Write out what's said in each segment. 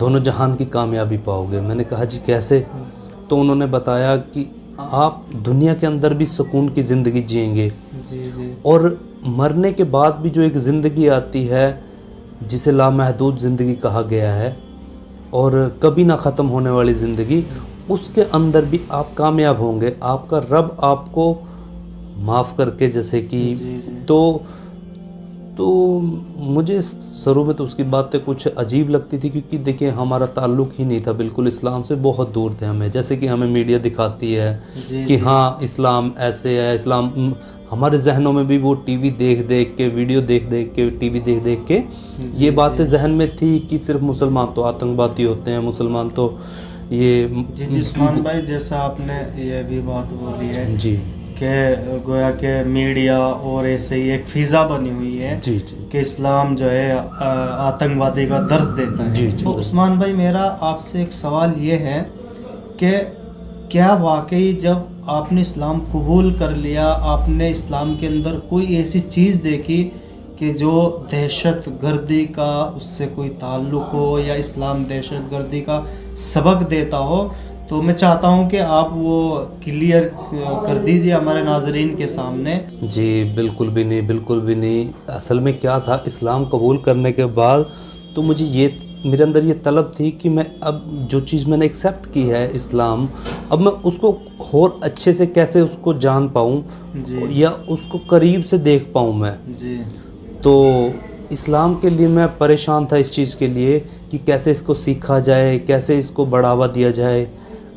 دونوں جہان کی کامیابی پاؤ گے۔ میں نے کہا جی کیسے؟ تو انہوں نے بتایا کہ آپ دنیا کے اندر بھی سکون کی زندگی جئیں گے، جی جی اور مرنے کے بعد بھی جو ایک زندگی آتی ہے جسے لامحدود زندگی کہا گیا ہے اور کبھی نہ ختم ہونے والی زندگی، اس کے اندر بھی آپ کامیاب ہوں گے۔ آپ کا رب آپ کو معاف کر کے جیسے کہ جی جی تو مجھے شروع میں تو اس کی باتیں کچھ عجیب لگتی تھی، کیونکہ دیکھیں ہمارا تعلق ہی نہیں تھا، بالکل اسلام سے بہت دور تھے ہمیں، جیسے کہ ہمیں میڈیا دکھاتی ہے جی کہ جی ہاں اسلام ایسے ہے، اسلام ہمارے ذہنوں میں بھی وہ ٹی وی دیکھ دیکھ کے، ویڈیو دیکھ دیکھ کے، ٹی وی دیکھ دیکھ کے جی یہ باتیں جی ذہن میں تھی کہ صرف مسلمان تو آتنکوادی ہوتے ہیں، مسلمان تو یہ جی جی عثمان بھائی، جیسا آپ نے یہ بھی بات بولی ہے جی کہ گویا کہ میڈیا اور ایسے ہی ایک فضا بنی ہوئی ہے جی جی کہ اسلام جو ہے آتنکوادی کا درس دیتا ہے۔ جی جی تو عثمان بھائی، میرا آپ سے ایک سوال یہ ہے کہ کیا واقعی جب آپ نے اسلام قبول کر لیا، آپ نے اسلام کے اندر کوئی ایسی چیز دیکھی کہ جو دہشت گردی کا اس سے کوئی تعلق ہو، یا اسلام دہشت گردی کا سبق دیتا ہو؟ تو میں چاہتا ہوں کہ آپ وہ کلیئر کر دیجئے ہمارے ناظرین کے سامنے۔ جی بالکل بھی نہیں، بالکل بھی نہیں۔ اصل میں کیا تھا، اسلام قبول کرنے کے بعد تو مجھے میرے اندر یہ طلب تھی کہ میں اب جو چیز میں نے ایکسیپٹ کی ہے اسلام، اب میں اس کو اور اچھے سے کیسے اس کو جان پاؤں جی یا اس کو قریب سے دیکھ پاؤں میں۔ جی تو اسلام کے لیے میں پریشان تھا اس چیز کے لیے کہ کیسے اس کو سیکھا جائے، کیسے اس کو بڑھاوا دیا جائے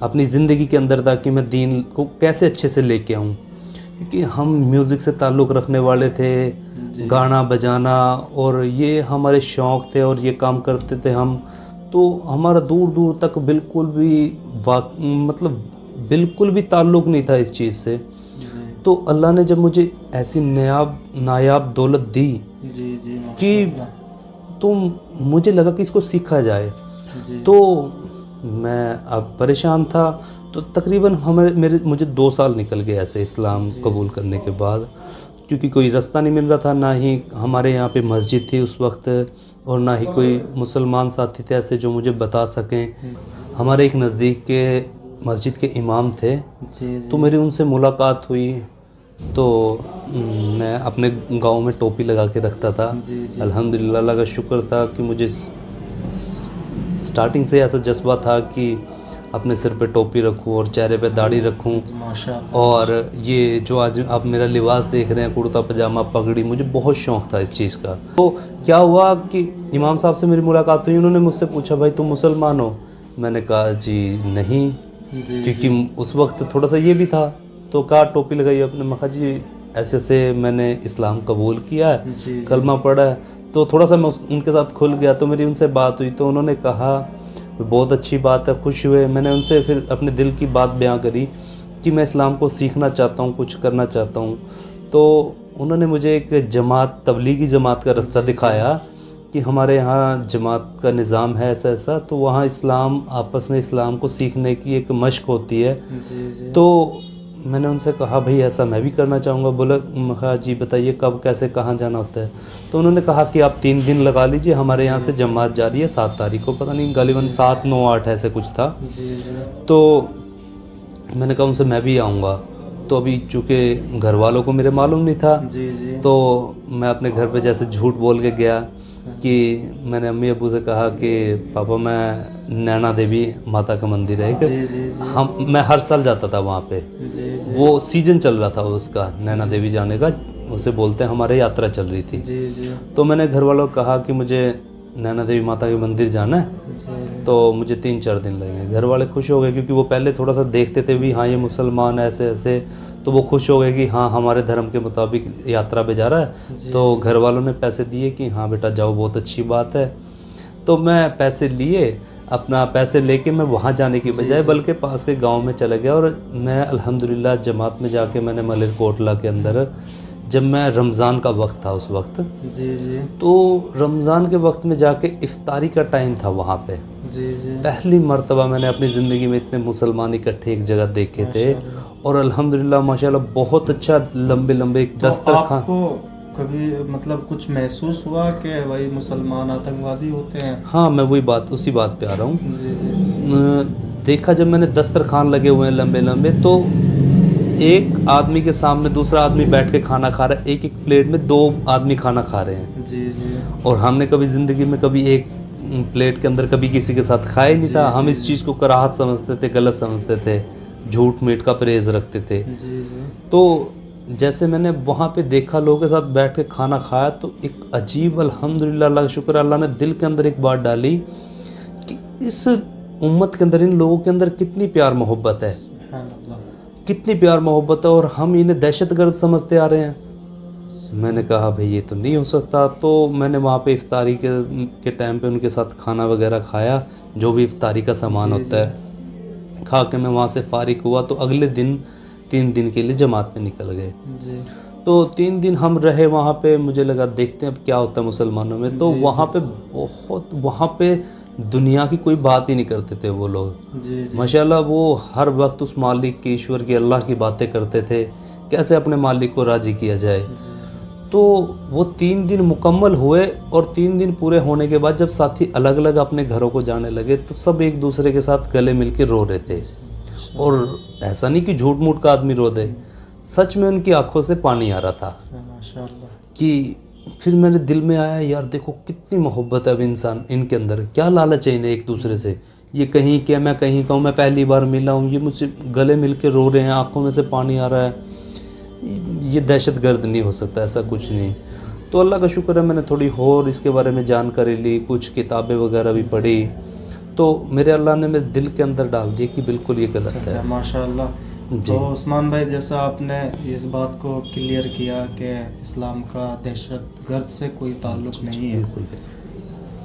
اپنی زندگی کے اندر، تاکہ میں دین کو کیسے اچھے سے لے کے آؤں، کیونکہ ہم میوزک سے تعلق رکھنے والے تھے، جی گانا بجانا اور یہ ہمارے شوق تھے اور یہ کام کرتے تھے ہم، تو ہمارا دور دور تک بالکل بھی مطلب بالکل بھی تعلق نہیں تھا اس چیز سے۔ جی تو اللہ نے جب مجھے ایسی نایاب دولت دی جی جی کہ تو مجھے لگا کہ اس کو سیکھا جائے، جی تو میں اب پریشان تھا۔ تو تقریباً مجھے 2 سال نکل گئے ایسے اسلام قبول کرنے کے بعد، کیونکہ کوئی رستہ نہیں مل رہا تھا، نہ ہی ہمارے یہاں پہ مسجد تھی اس وقت، اور نہ ہی کوئی مسلمان ساتھی تھے ایسے جو مجھے بتا سکیں۔ ہمارے ایک نزدیک کے مسجد کے امام تھے، جی تو میری ان سے ملاقات ہوئی، تو میں اپنے گاؤں میں ٹوپی لگا کے رکھتا تھا۔ جی جی الحمدللہ اللہ کا شکر تھا کہ مجھے سٹارٹنگ سے ایسا جذبہ تھا کہ اپنے سر پہ ٹوپی رکھوں اور چہرے پہ داڑھی رکھوں، ماشاء اللہ۔ اور یہ جو آج آپ میرا لباس دیکھ رہے ہیں، کرتا پاجامہ پگڑی، مجھے بہت شوق تھا اس چیز کا۔ تو کیا ہوا کہ امام صاحب سے میری ملاقات ہوئی، انہوں نے مجھ سے پوچھا بھائی تم مسلمان ہو؟ میں نے کہا جی نہیں، جی کیونکہ اس وقت تھوڑا سا یہ بھی تھا، تو کہا ٹوپی لگائی اپنے، میں کہا جی ایسے ایسے میں نے اسلام قبول کیا ہے، جی کلمہ پڑھا ہے۔ تو تھوڑا سا میں ان کے ساتھ کھل گیا، تو میری ان سے بات ہوئی، تو انہوں نے کہا بہت اچھی بات ہے، خوش ہوئے۔ میں نے ان سے پھر اپنے دل کی بات بیان کری کہ میں اسلام کو سیکھنا چاہتا ہوں، کچھ کرنا چاہتا ہوں۔ تو انہوں نے مجھے ایک تبلیغی جماعت کا رستہ دکھایا کہ ہمارے یہاں جماعت کا نظام ہے ایسا ایسا، تو وہاں آپس میں اسلام کو سیکھنے کی ایک مشق ہوتی ہے۔ جی جی تو میں نے ان سے کہا بھئی ایسا میں بھی کرنا چاہوں گا۔ بولا میں کہا جی بتائیے کب، کیسے، کہاں جانا ہوتا ہے؟ تو انہوں نے کہا کہ آپ 3 دن لگا لیجئے، ہمارے یہاں سے جماعت جاری ہے 7 تاریخ کو، پتہ نہیں غالباً 7، 9، 8 ایسے کچھ تھا۔ جی جی تو میں نے کہا ان سے میں بھی آؤں گا، تو ابھی چونکہ گھر والوں کو میرے معلوم نہیں تھا، جی جی تو میں اپنے گھر پہ جیسے جھوٹ بول کے گیا کہ میں نے امی ابو سے کہا کہ پاپا میں نینا دیوی ماتا کا مندر ہے کہ جی جی میں ہر سال جاتا تھا وہاں پہ، جی وہ سیزن چل رہا تھا اس کا نینا دیوی جانے کا، اسے بولتے ہیں ہمارے یاترا چل رہی تھی۔ جی جی تو میں نے گھر والوں کو کہا کہ مجھے نینا دیوی ماتا کے مندر جانا ہے، جی تو مجھے 3-4 دن لگیں گے۔ گھر والے خوش ہو گئے، کیونکہ وہ پہلے تھوڑا سا دیکھتے تھے بھی ہاں یہ مسلمان ایسے ایسے، تو وہ خوش ہو گئے کہ ہاں ہمارے دھرم کے مطابق یاترا پہ جا رہا ہے۔ تو گھر والوں نے پیسے دیے کہ ہاں بیٹا جاؤ، بہت اچھی بات ہے۔ تو میں پیسے لے کے میں وہاں جانے کی بجائے بلکہ پاس کے گاؤں میں چلا گیا، اور میں الحمدللہ جماعت میں جا کے میں نے ملر کوٹلہ کے اندر، جب میں رمضان کا وقت تھا اس وقت، جی جی تو رمضان کے وقت میں جا کے افطاری کا ٹائم تھا وہاں پہ، جی جی پہلی مرتبہ میں نے اپنی زندگی میں اتنے مسلمان اکٹھے ایک جگہ دیکھے تھے، اور الحمدللہ ماشاءاللہ بہت اچھا، لمبے لمبے ایک تو دسترخوان۔ آپ کو کبھی مطلب کچھ محسوس ہوا کہ بھائی مسلمان آتنکوادی ہوتے ہیں؟ ہاں میں وہی اسی بات پہ آ رہا ہوں. جی جی دیکھا جب میں نے دسترخوان لگے ہوئے ہیں لمبے لمبے، تو ایک آدمی کے سامنے دوسرا آدمی بیٹھ کے کھانا کھا رہا ہے، ایک ایک پلیٹ میں 2 آدمی کھانا کھا رہے ہیں. جی جی اور ہم نے کبھی زندگی میں کبھی ایک پلیٹ کے اندر کبھی کسی کے ساتھ کھایا ہی نہیں تھا. ہم اس چیز کو کراہت سمجھتے تھے، غلط سمجھتے تھے، جھوٹ میٹ کا پرہیز رکھتے تھے. جی جی تو جیسے میں نے وہاں پہ دیکھا لوگوں کے ساتھ بیٹھ کے کھانا کھایا، تو ایک عجیب الحمدللہ اللہ کا شکر اللہ نے دل کے اندر ایک بات ڈالی کہ اس امت کے اندر، ان لوگوں کے اندر کتنی پیار محبت ہے، سبحان اللہ. کتنی پیار محبت ہے، اور ہم انہیں دہشت گرد سمجھتے آ رہے ہیں. میں نے کہا بھئی یہ تو نہیں ہو سکتا. تو میں نے وہاں پہ افطاری کے ٹائم پہ ان کے ساتھ کھانا وغیرہ کھایا، جو بھی افطاری کا سامان جی ہوتا ہے. کھا کے میں وہاں سے فارغ ہوا، تو اگلے دن 3 دن کے لیے جماعت میں نکل گئے. جی تو 3 دن ہم رہے وہاں پہ. مجھے لگا دیکھتے ہیں اب کیا ہوتا ہے مسلمانوں میں. تو جی وہاں پہ وہاں پہ دنیا کی کوئی بات ہی نہیں کرتے تھے وہ لوگ. جی جی ماشاءاللہ وہ ہر وقت اس مالک کی، ایشور کی، اللہ کی باتیں کرتے تھے، کیسے اپنے مالک کو راضی کیا جائے. تو وہ 3 دن مکمل ہوئے، اور 3 دن پورے ہونے کے بعد جب ساتھی الگ الگ اپنے گھروں کو جانے لگے، تو سب ایک دوسرے کے ساتھ گلے مل کے رو رہے تھے. اور ایسا نہیں کہ جھوٹ موٹ کا آدمی رو دے، سچ میں ان کی آنکھوں سے پانی آ رہا تھا. ماشاء اللہ. کہ پھر میرے دل میں آیا یار دیکھو کتنی محبت ہے اب ان کے اندر، کیا لالچ ہے انہیں ایک دوسرے سے. یہ کہیں کہ میں کہیں کہوں میں پہلی بار ملا ہوں، یہ مجھ سے گلے مل کے رو رہے ہیں، آنکھوں میں سے پانی آ رہا ہے. یہ دہشت گرد نہیں ہو سکتا، ایسا کچھ نہیں. تو اللہ کا شکر ہے میں نے تھوڑی اور اس کے بارے میں جانکاری لی، کچھ کتابیں وغیرہ بھی پڑھی، تو میرے اللہ نے میرے دل کے اندر ڈال دیا کہ بالکل یہ غلط ہے. اچھا ماشاء اللہ. تو عثمان بھائی جیسا آپ نے اس بات کو کلیئر کیا کہ اسلام کا دہشت گرد سے کوئی تعلق نہیں ہے، بالکل.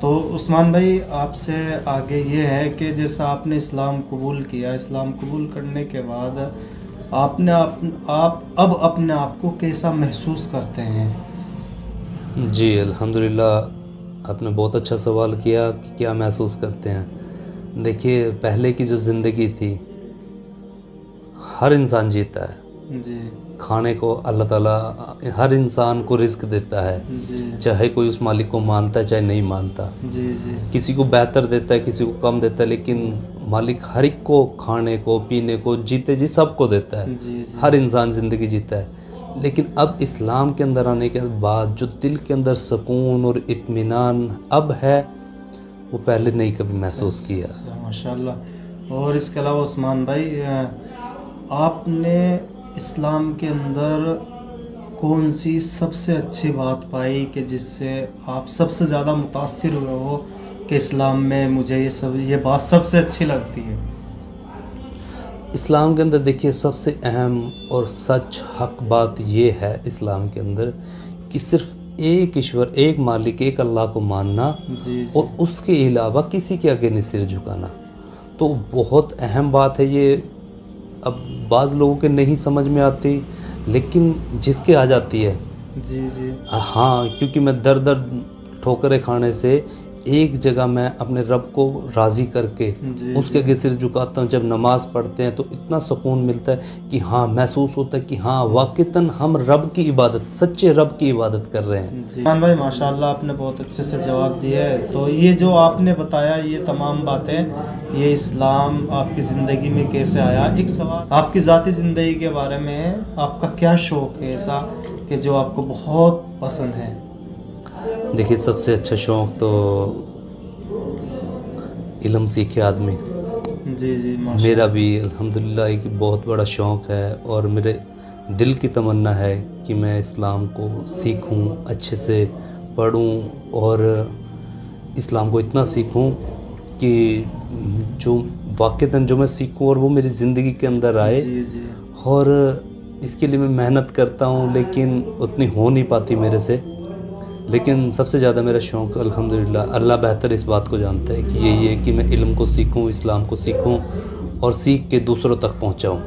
تو عثمان بھائی آپ سے آگے یہ ہے کہ جیسا آپ نے اسلام قبول کیا، اسلام قبول کرنے کے بعد آپ اب اپنے آپ کو کیسا محسوس کرتے ہیں؟ جی الحمدللہ، آپ نے بہت اچھا سوال کیا کہ کیا محسوس کرتے ہیں. دیکھیے پہلے کی جو زندگی تھی، ہر انسان جیتا ہے، جی کھانے کو اللہ تعالیٰ ہر انسان کو رزق دیتا ہے، جی چاہے کوئی اس مالک کو مانتا ہے چاہے نہیں مانتا. جی جی کسی کو بہتر دیتا ہے، کسی کو کم دیتا ہے، لیکن مالک ہر ایک کو کھانے کو، پینے کو، جیتے جی سب کو دیتا ہے. جی جی ہر انسان زندگی جیتا ہے. لیکن اب اسلام کے اندر آنے کے بعد جو دل کے اندر سکون اور اطمینان اب ہے، وہ پہلے نہیں کبھی محسوس کیا. ماشاء اللہ. اور اس کے علاوہ عثمان بھائی آپ نے اسلام کے اندر کون سی سب سے اچھی بات پائی کہ جس سے آپ سب سے زیادہ متاثر ہوئے ہو کہ اسلام میں مجھے یہ بات سب سے اچھی لگتی ہے؟ اسلام کے اندر دیکھیے سب سے اہم اور سچ حق بات یہ ہے اسلام کے اندر کہ صرف ایک ایشور، ایک مالک، ایک اللہ کو ماننا، جی اور اس کے علاوہ کسی کے آگے نہیں سر جھکانا. تو بہت اہم بات ہے یہ. اب بعض لوگوں کے نہیں سمجھ میں آتی، لیکن جس کے آ جاتی ہے. جی جی ہاں کیونکہ میں در در ٹھوکریں کھانے سے ایک جگہ میں اپنے رب کو راضی کر کے جی اس کے آگے سر جھکاتا ہوں. جب نماز پڑھتے ہیں تو اتنا سکون ملتا ہے کہ ہاں محسوس ہوتا ہے کہ ہاں واقعتاً ہم رب کی عبادت، سچے رب کی عبادت کر رہے ہیں. جی عثمان بھائی ماشاء اللہ آپ نے بہت اچھے سے جواب دیا ہے. تو یہ جو آپ نے بتایا یہ تمام باتیں، یہ اسلام آپ کی زندگی میں کیسے آیا؟ ایک سوال آپ کی ذاتی زندگی کے بارے میں ہے، آپ کا کیا شوق ہے ایسا کہ جو آپ کو بہت پسند ہے؟ دیکھیے سب سے اچھا شوق تو علم سیکھے آدمی. جی جی ماشاء میرا بھی الحمدللہ ایک بہت بڑا شوق ہے، اور میرے دل کی تمنا ہے کہ میں اسلام کو سیکھوں، اچھے سے پڑھوں، اور اسلام کو اتنا سیکھوں کہ جو واقعتاً جو میں سیکھوں اور وہ میری زندگی کے اندر آئے. جی جی اور اس کے لیے میں محنت کرتا ہوں، لیکن اتنی ہو نہیں پاتی میرے سے. لیکن سب سے زیادہ میرا شوق الحمدللہ، اللہ بہتر اس بات کو جانتا ہے کہ یہی ہے کہ میں علم کو سیکھوں، اسلام کو سیکھوں، اور سیکھ کے دوسروں تک پہنچاؤں.